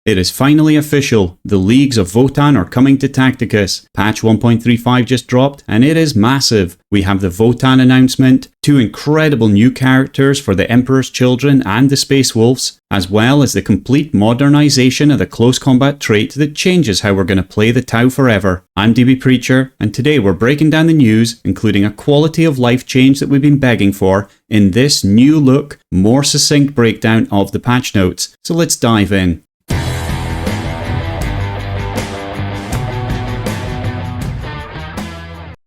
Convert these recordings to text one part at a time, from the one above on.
It is finally official. The Leagues of Votann are coming to Tacticus. Patch 1.35 just dropped, and it is massive. We have the Votann announcement, 2 incredible new characters for the Emperor's Children and the Space Wolves, as well as the complete modernization of the close combat trait that changes how we're going to play the Tau forever. I'm DB Preacher, and today we're breaking down the news, including a quality of life change that we've been begging for, in this new look, more succinct breakdown of the patch notes. So let's dive in.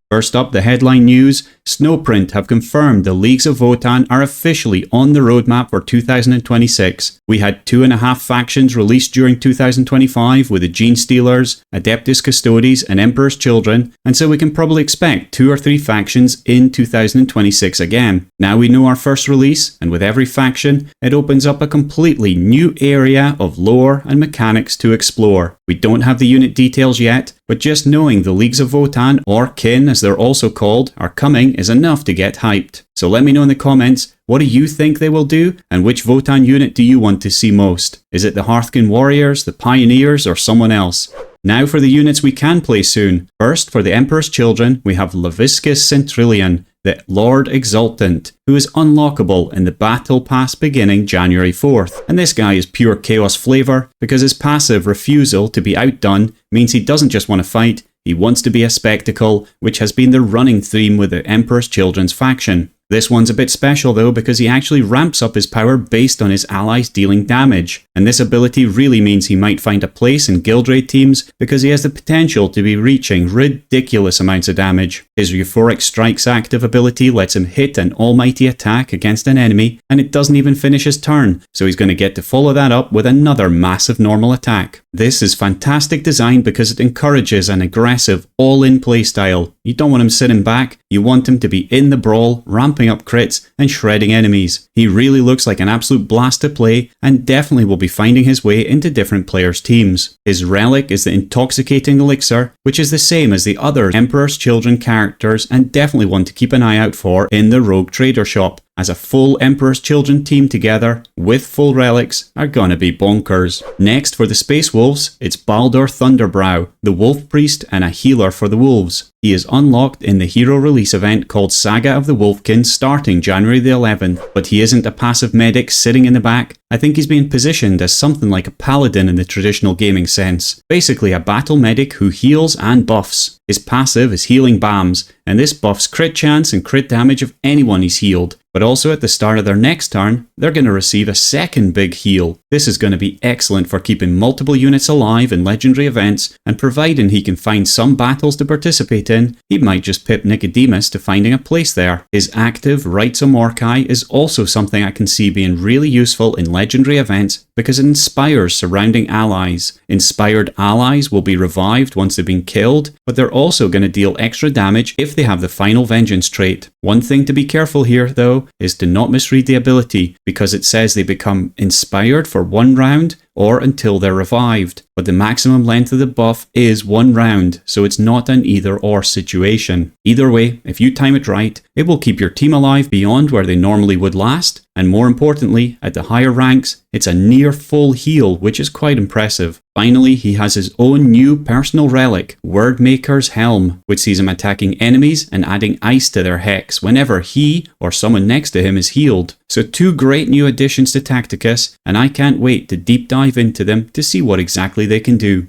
First up, the headline news. Snowprint have confirmed the Leagues of Votann are officially on the roadmap for 2026. We had 2.5 factions released during 2025 with the Gene Stealers, Adeptus Custodes and Emperor's Children, and so we can probably expect 2 or 3 factions in 2026 again. Now we know our first release, and with every faction, it opens up a completely new area of lore and mechanics to explore. We don't have the unit details yet, but just knowing the Leagues of Votann, or Kin as they're also called, are coming is enough to get hyped. So let me know in the comments, what do you think they will do, and which Votann unit do you want to see most? Is it the Hearthkin Warriors, the Pioneers, or someone else? Now for the units we can play soon. First, for the Emperor's Children, we have Laviscus Sentrillion, the Lord Exultant, who is unlockable in the Battle Pass beginning January 4th. And this guy is pure chaos flavor, because his passive refusal to be outdone means he doesn't just want to fight, he wants to be a spectacle, which has been the running theme with the Emperor's Children's faction. This one's a bit special though because he actually ramps up his power based on his allies dealing damage, and this ability really means he might find a place in guild raid teams because he has the potential to be reaching ridiculous amounts of damage. His Euphoric Strikes active ability lets him hit an almighty attack against an enemy, and it doesn't even finish his turn, so he's going to get to follow that up with another massive normal attack. This is fantastic design because it encourages an aggressive, all-in playstyle. You don't want him sitting back, you want him to be in the brawl, ramping up crits and shredding enemies. He really looks like an absolute blast to play and definitely will be finding his way into different players' teams. His relic is the Intoxicating Elixir, which is the same as the other Emperor's Children characters and definitely one to keep an eye out for in the Rogue Trader shop, as a full Emperor's Children team together with full relics are gonna be bonkers. Next, for the Space Wolves, it's Baldr Thunderbrow, the Wolf Priest and a healer for the Wolves. He is unlocked in the hero release event called Saga of the Wolfkin starting January the 11th, but he isn't a passive medic sitting in the back. I think he's being positioned as something like a paladin in the traditional gaming sense. Basically a battle medic who heals and buffs. His passive is Healing Bams, and this buffs crit chance and crit damage of anyone he's healed. But also at the start of their next turn, they're going to receive a second big heal. This is going to be excellent for keeping multiple units alive in legendary events, and providing he can find some battles to participate in, he might just pip Nicodemus to finding a place there. His active Rites of Mordecai is also something I can see being really useful in legendary events because it inspires surrounding allies. Inspired allies will be revived once they've been killed, but they're also going to deal extra damage if they have the Final Vengeance trait. One thing to be careful here though is to not misread the ability because it says they become inspired for 1 round or until they're revived, but the maximum length of the buff is 1 round, so it's not an either or situation. Either way, if you time it right, it will keep your team alive beyond where they normally would last, and more importantly, at the higher ranks, it's a near full heal, which is quite impressive. Finally, he has his own new personal relic, Wordmaker's Helm, which sees him attacking enemies and adding ice to their hex whenever he or someone next to him is healed. So 2 great new additions to Tacticus, and I can't wait to deep dive into them to see what exactly they can do.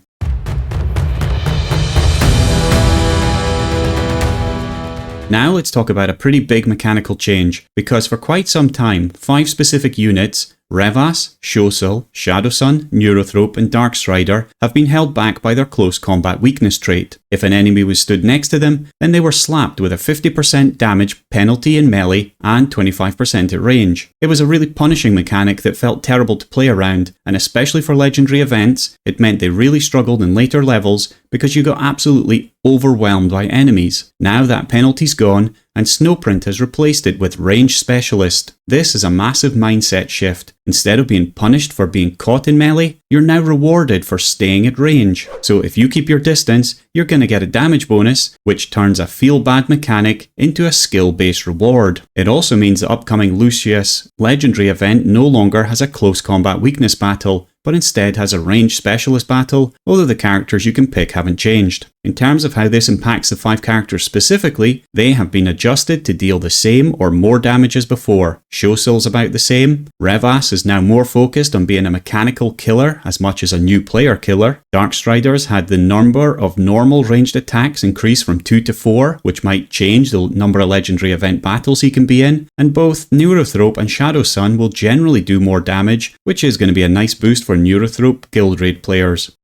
Now let's talk about a pretty big mechanical change, because for quite some time, 5 specific units, Revas, Shosil, Shadowsun, Neurothrope and Darkstrider have been held back by their close combat weakness trait. If an enemy was stood next to them, then they were slapped with a 50% damage penalty in melee and 25% at range. It was a really punishing mechanic that felt terrible to play around, and especially for legendary events, it meant they really struggled in later levels because you got absolutely overwhelmed by enemies. Now that penalty's gone, and Snowprint has replaced it with Range Specialist. This is a massive mindset shift. Instead of being punished for being caught in melee, you're now rewarded for staying at range. So if you keep your distance, you're going to get a damage bonus, which turns a feel-bad mechanic into a skill-based reward. It also means the upcoming Lucius legendary event no longer has a close combat weakness battle, but instead has a ranged specialist battle, although the characters you can pick haven't changed. In terms of how this impacts the 5 characters specifically, they have been adjusted to deal the same or more damage as before. Shosil's about the same. Revas is now more focused on being a mechanical killer as much as a new player killer. Darkstriders had the number of normal ranged attacks increase from 2 to 4, which might change the number of legendary event battles he can be in, and both Neurothrope and Shadowsun will generally do more damage, which is going to be a nice boost for Neurothrope guild raid players.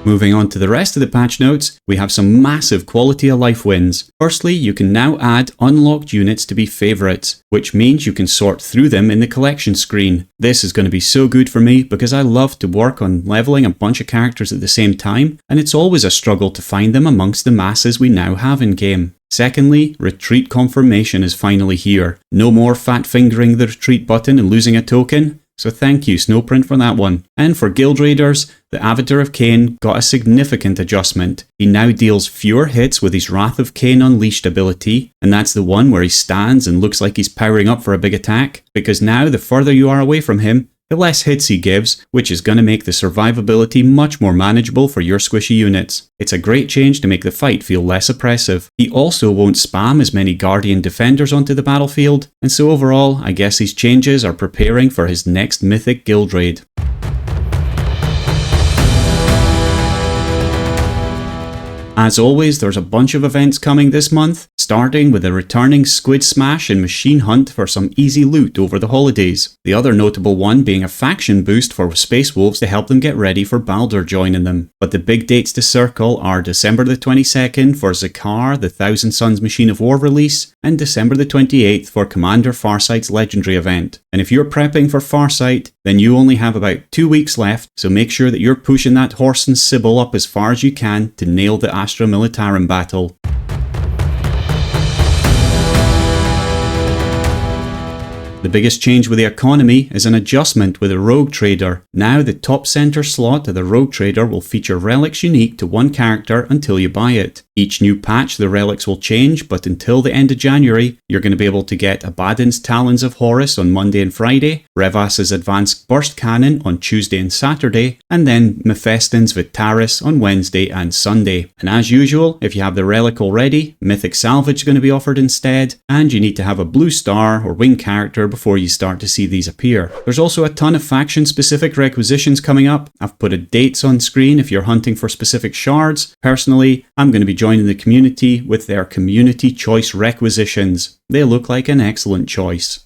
Moving on to the rest of the patch notes, we have some massive quality of life wins. Firstly, you can now add unlocked units to be favourites, which means you can sort through them in the collection screen. This is going to be so good for me because I love to work on leveling a bunch of characters at the same time, and it's always a struggle to find them amongst the masses we now have in game. Secondly, retreat confirmation is finally here. No more fat fingering the retreat button and losing a token. So thank you Snowprint for that one. And for guild raiders, the Avatar of Cain got a significant adjustment. He now deals fewer hits with his Wrath of Cain Unleashed ability, and that's the one where he stands and looks like he's powering up for a big attack, because now the further you are away from him, the less hits he gives, which is going to make the survivability much more manageable for your squishy units. It's a great change to make the fight feel less oppressive. He also won't spam as many Guardian Defenders onto the battlefield, and so overall, I guess these changes are preparing for his next mythic guild raid. As always, there's a bunch of events coming this month, starting with a returning Squid Smash and Machine Hunt for some easy loot over the holidays. The other notable one being a faction boost for Space Wolves to help them get ready for Baldr joining them. But the big dates to circle are December the 22nd for Zakar, the Thousand Suns Machine of War release, and December the 28th for Commander Farsight's Legendary event. And if you're prepping for Farsight, then you only have about 2 weeks left, so make sure that you're pushing that Horse and Sybil up as far as you can to nail the Astra Militarum battle. The biggest change with the economy is an adjustment with a Rogue Trader. Now the top center slot of the Rogue Trader will feature relics unique to one character until you buy it. Each new patch the relics will change, but until the end of January, you're going to be able to get Abaddon's Talons of Horus on Monday and Friday, Revas's Advanced Burst Cannon on Tuesday and Saturday, and then Mephiston's Vitaris on Wednesday and Sunday. And as usual, if you have the relic already, Mythic Salvage is going to be offered instead, and you need to have a blue star or wing character before you start to see these appear. There's also a ton of faction-specific requisitions coming up. I've put dates on screen if you're hunting for specific shards. Personally, I'm going to be joining the community with their community choice requisitions. They look like an excellent choice.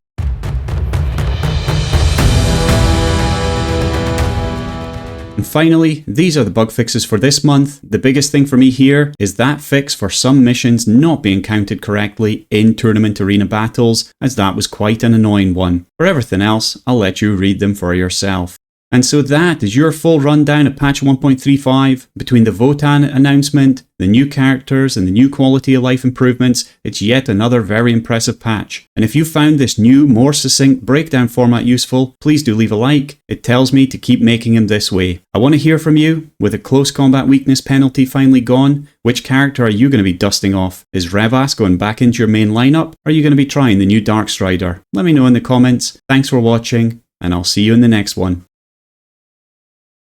And finally, these are the bug fixes for this month. The biggest thing for me here is that fix for some missions not being counted correctly in tournament arena battles, as that was quite an annoying one. For everything else, I'll let you read them for yourself. And so that is your full rundown of patch 1.35. Between the Votann announcement, the new characters and the new quality of life improvements, it's yet another very impressive patch. And if you found this new, more succinct breakdown format useful, please do leave a like. It tells me to keep making them this way. I want to hear from you. With a close combat weakness penalty finally gone, which character are you going to be dusting off? Is Revas going back into your main lineup? Or are you going to be trying the new Darkstrider? Let me know in the comments. Thanks for watching, and I'll see you in the next one.